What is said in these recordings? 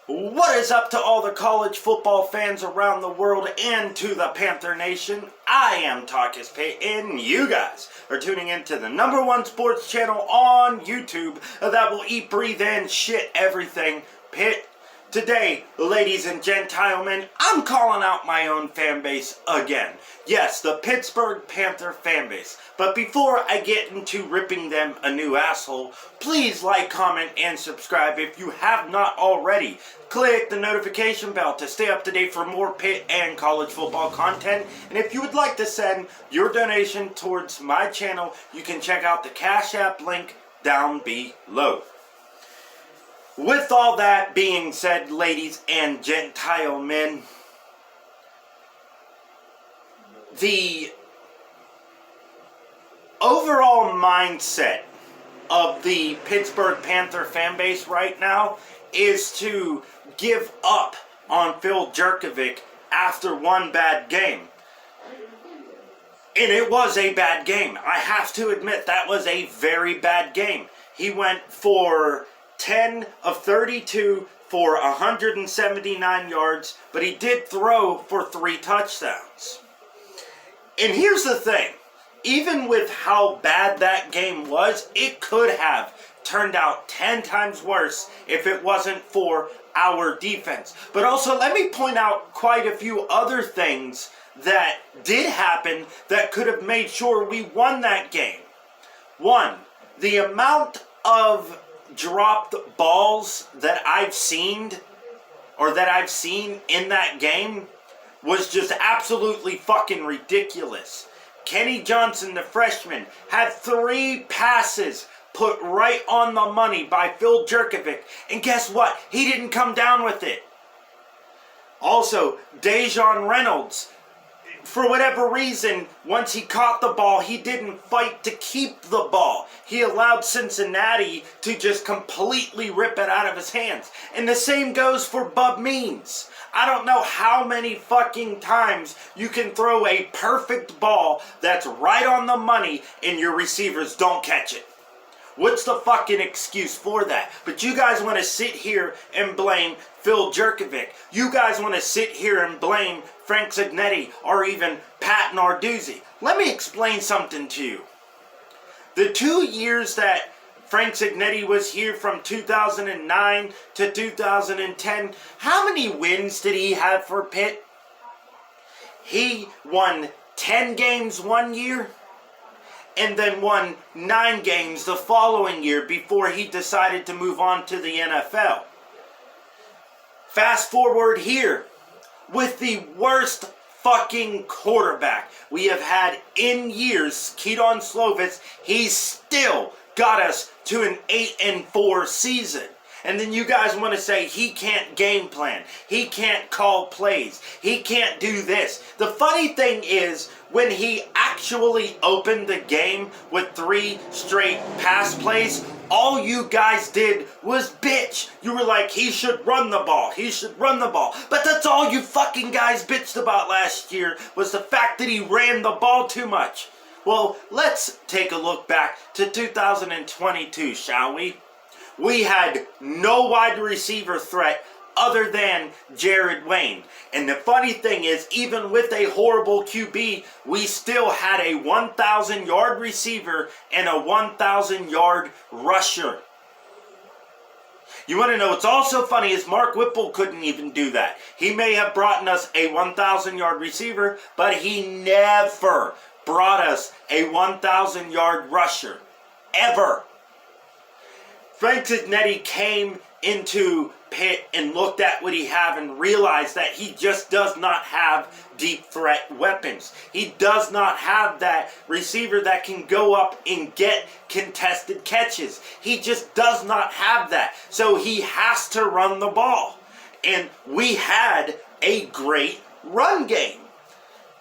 What is up to all the college football fans around the world and to the Panther Nation? I am TALK-IS-PITT and you guys are tuning into the #1 sports channel on YouTube that will eat, breathe, and shit everything Pitt. Today, ladies and gentlemen, I'm calling out my own fan base again. Yes, the Pittsburgh Panther fan base. But before I get into ripping them a new asshole, please like, comment, and subscribe if you have not already. Click the notification bell to stay up to date for more Pitt and college football content. And if you would like to send your donation towards my channel, you can check out the Cash App link down below. With all that being said, ladies and gentlemen, the overall mindset of the Pittsburgh Panther fan base right now is to give up on Phil Jurkovec after one bad game. And it was a bad game. I have to admit that was a very bad game. He went for 10 of 32 for 179 yards, but he did throw for 3 touchdowns. And here's the thing, even with how bad that game was, it could have turned out 10 times worse if it wasn't for our defense. But also, let me point out quite a few other things that did happen that could have made sure we won that game. One, the amount of dropped balls that I've seen in that game was just absolutely fucking ridiculous. Kenny Johnson, the freshman, had 3 passes put right on the money by Phil Jurkovec, and guess what? He didn't come down with it. Also, Dejon Reynolds, for whatever reason, once he caught the ball, he didn't fight to keep the ball. He allowed Cincinnati to just completely rip it out of his hands. And the same goes for Bub Means. I don't know how many fucking times you can throw a perfect ball that's right on the money and your receivers don't catch it. What's the fucking excuse for that? But you guys want to sit here and blame Phil Jurkovec. You guys want to sit here and blame Frank Cignetti or even Pat Narduzzi. Let me explain something to you. The 2 years that Frank Cignetti was here from 2009 to 2010, how many wins did he have for Pitt? He won 10 games one year and then won 9 games the following year before he decided to move on to the NFL. Fast forward here, with the worst fucking quarterback we have had in years, Kedon Slovis, he still got us to an 8-4 season. And then you guys want to say he can't game plan, he can't call plays, he can't do this. The funny thing is, when he actually opened the game with 3 straight pass plays, all you guys did was bitch. You were like, he should run the ball, he should run the ball. But that's all you fucking guys bitched about last year, was the fact that he ran the ball too much. Well, let's take a look back to 2022, shall we? We had no wide receiver threat other than Jared Wayne. And the funny thing is, even with a horrible QB, we still had a 1,000-yard receiver and a 1,000-yard rusher. You want to know what's also funny is Mark Whipple couldn't even do that. He may have brought us a 1,000-yard receiver, but he never brought us a 1,000-yard rusher. Ever. Frank Cignetti came into Pitt and looked at what he had and realized that he just does not have deep threat weapons. He does not have that receiver that can go up and get contested catches. He just does not have that. So he has to run the ball. And we had a great run game.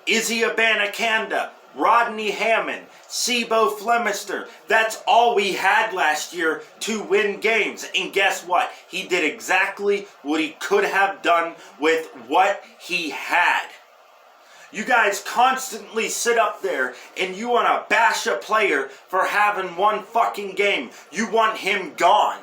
Izzy Abanikanda, Rodney Hammond, Sebo Flemister. That's all we had last year to win games. And guess what? He did exactly what he could have done with what he had. You guys constantly sit up there and you want to bash a player for having one fucking game. You want him gone.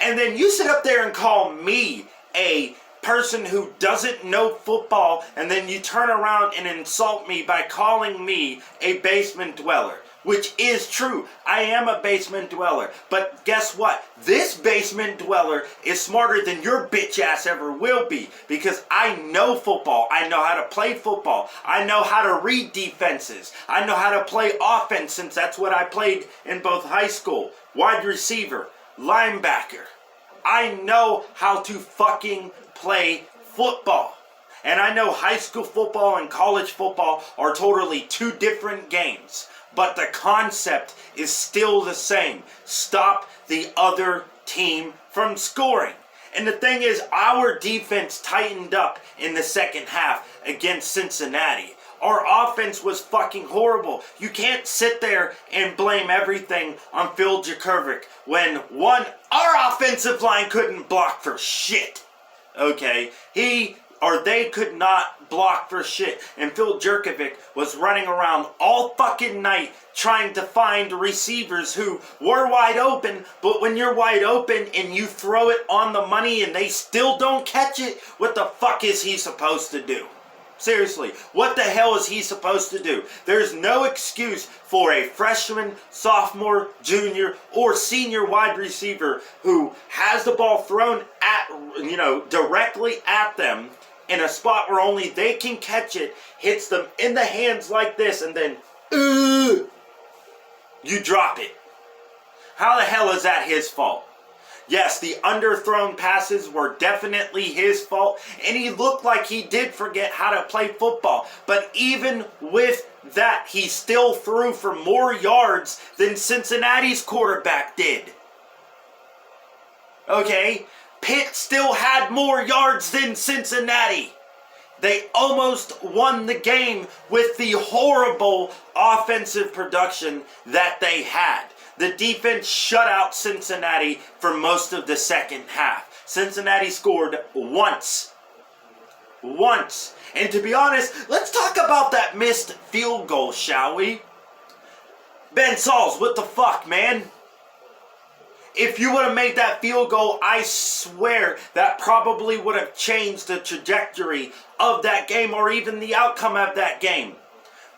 And then you sit up there and call me a person who doesn't know football, and then you turn around and insult me by calling me a basement dweller. Which is true. I am a basement dweller. But guess what? This basement dweller is smarter than your bitch ass ever will be. Because I know football. I know how to play football. I know how to read defenses. I know how to play offense, since that's what I played in both high school. Wide receiver. Linebacker. I know how to fucking play football. And I know high school football and college football are totally two different games. But the concept is still the same. Stop the other team from scoring. And the thing is, our defense tightened up in the second half against Cincinnati. Our offense was fucking horrible. You can't sit there and blame everything on Phil Jakovic when, one, our offensive line couldn't block for shit. Okay? They could not block for shit. And Phil Jerkovic was running around all fucking night trying to find receivers who were wide open. But when you're wide open and you throw it on the money and they still don't catch it, what the fuck is he supposed to do? Seriously, what the hell is he supposed to do? There's no excuse for a freshman, sophomore, junior, or senior wide receiver who has the ball thrown directly at them in a spot where only they can catch it, hits them in the hands like this, and then, you drop it. How the hell is that his fault? Yes, the underthrown passes were definitely his fault, and he looked like he did forget how to play football. But even with that, he still threw for more yards than Cincinnati's quarterback did. Okay? Pitt still had more yards than Cincinnati. They almost won the game with the horrible offensive production that they had. The defense shut out Cincinnati for most of the second half. Cincinnati scored once. And to be honest, let's talk about that missed field goal, shall we? Ben Sauls, what the fuck, man? If you would have made that field goal, I swear that probably would have changed the trajectory of that game or even the outcome of that game.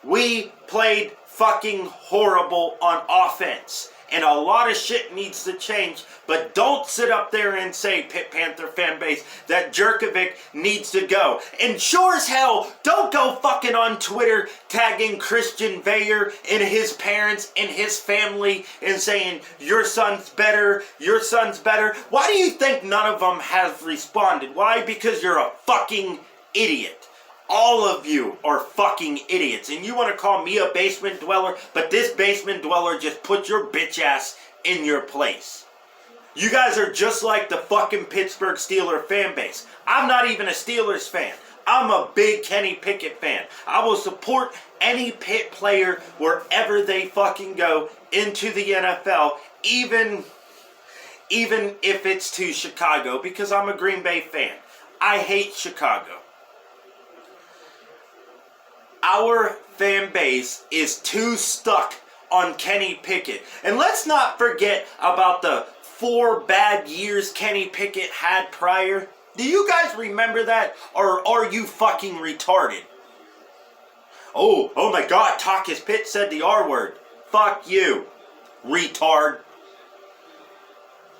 We played fucking horrible on offense. And a lot of shit needs to change. But don't sit up there and say, Pitt Panther fanbase, that Jerkovic needs to go. And sure as hell, don't go fucking on Twitter tagging Christian Veyer and his parents and his family and saying, your son's better, your son's better. Why do you think none of them have responded? Why? Because you're a fucking idiot. All of you are fucking idiots. And you want to call me a basement dweller, but this basement dweller just put your bitch ass in your place. You guys are just like the fucking Pittsburgh Steelers fan base. I'm not even a Steelers fan. I'm a big Kenny Pickett fan. I will support any Pitt player wherever they fucking go into the NFL, even if it's to Chicago, because I'm a Green Bay fan. I hate Chicago. Our fan base is too stuck on Kenny Pickett. And let's not forget about the 4 bad years Kenny Pickett had prior. Do you guys remember that? Or are you fucking retarded? Oh my god, TALK-IS-PITT said the R word. Fuck you, retard.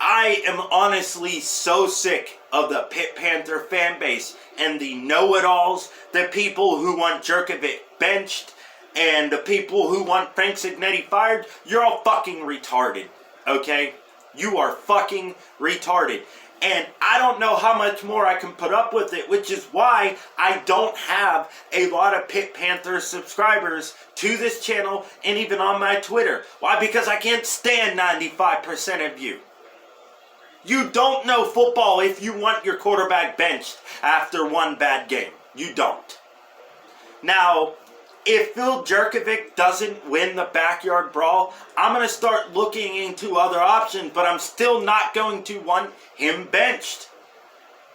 I am honestly so sick of the Pitt Panther fan base and the know-it-alls, the people who want Jerkovic benched, and the people who want Frank Cignetti fired. You're all fucking retarded, okay? You are fucking retarded. And I don't know how much more I can put up with it, which is why I don't have a lot of Pitt Panther subscribers to this channel and even on my Twitter. Why? Because I can't stand 95% of you. You don't know football if you want your quarterback benched after one bad game. You don't. Now, if Phil Jerkovic doesn't win the backyard brawl, I'm going to start looking into other options, but I'm still not going to want him benched.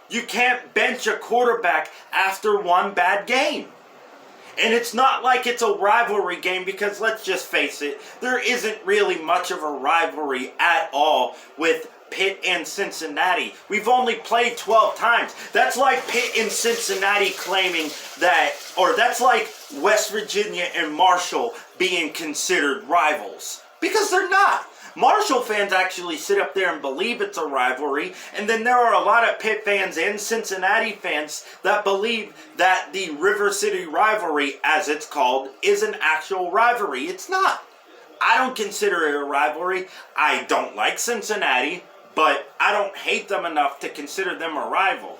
You can't bench a quarterback after one bad game. And it's not like it's a rivalry game, because let's just face it, there isn't really much of a rivalry at all with Pitt and Cincinnati. We've only played 12 times. That's like Pitt and Cincinnati claiming that, or that's like West Virginia and Marshall being considered rivals. Because they're not. Marshall fans actually sit up there and believe it's a rivalry, and then there are a lot of Pitt fans and Cincinnati fans that believe that the River City rivalry, as it's called, is an actual rivalry. It's not. I don't consider it a rivalry. I don't like Cincinnati, but I don't hate them enough to consider them a rival.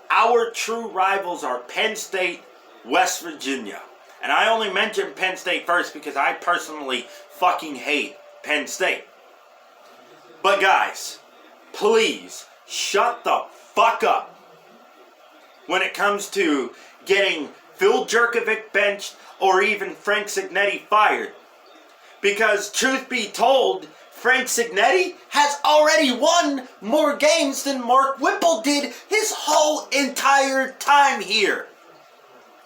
Our true rivals are Penn State, West Virginia. And I only mention Penn State first because I personally fucking hate Penn State. But guys, please shut the fuck up when it comes to getting Phil Jerkovic benched or even Frank Cignetti fired. Because truth be told, Frank Cignetti has already won more games than Mark Whipple did his whole entire time here.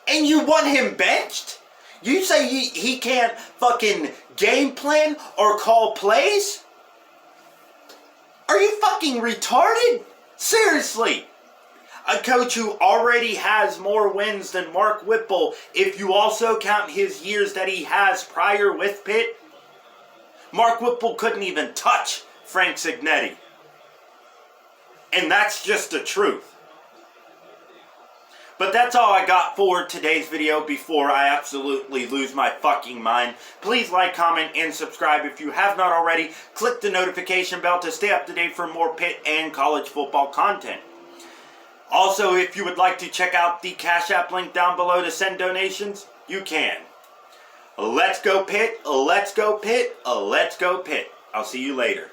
And you want him benched? You say he can't fucking game plan or call plays? Are you fucking retarded? Seriously. A coach who already has more wins than Mark Whipple, if you also count his years that he has prior with Pitt. Mark Whipple couldn't even touch Frank Cignetti. And that's just the truth. But that's all I got for today's video before I absolutely lose my fucking mind. Please like, comment, and subscribe if you have not already. Click the notification bell to stay up to date for more Pitt and college football content. Also, if you would like to check out the Cash App link down below to send donations, you can. Let's go Pitt, let's go Pitt, let's go Pitt. I'll see you later.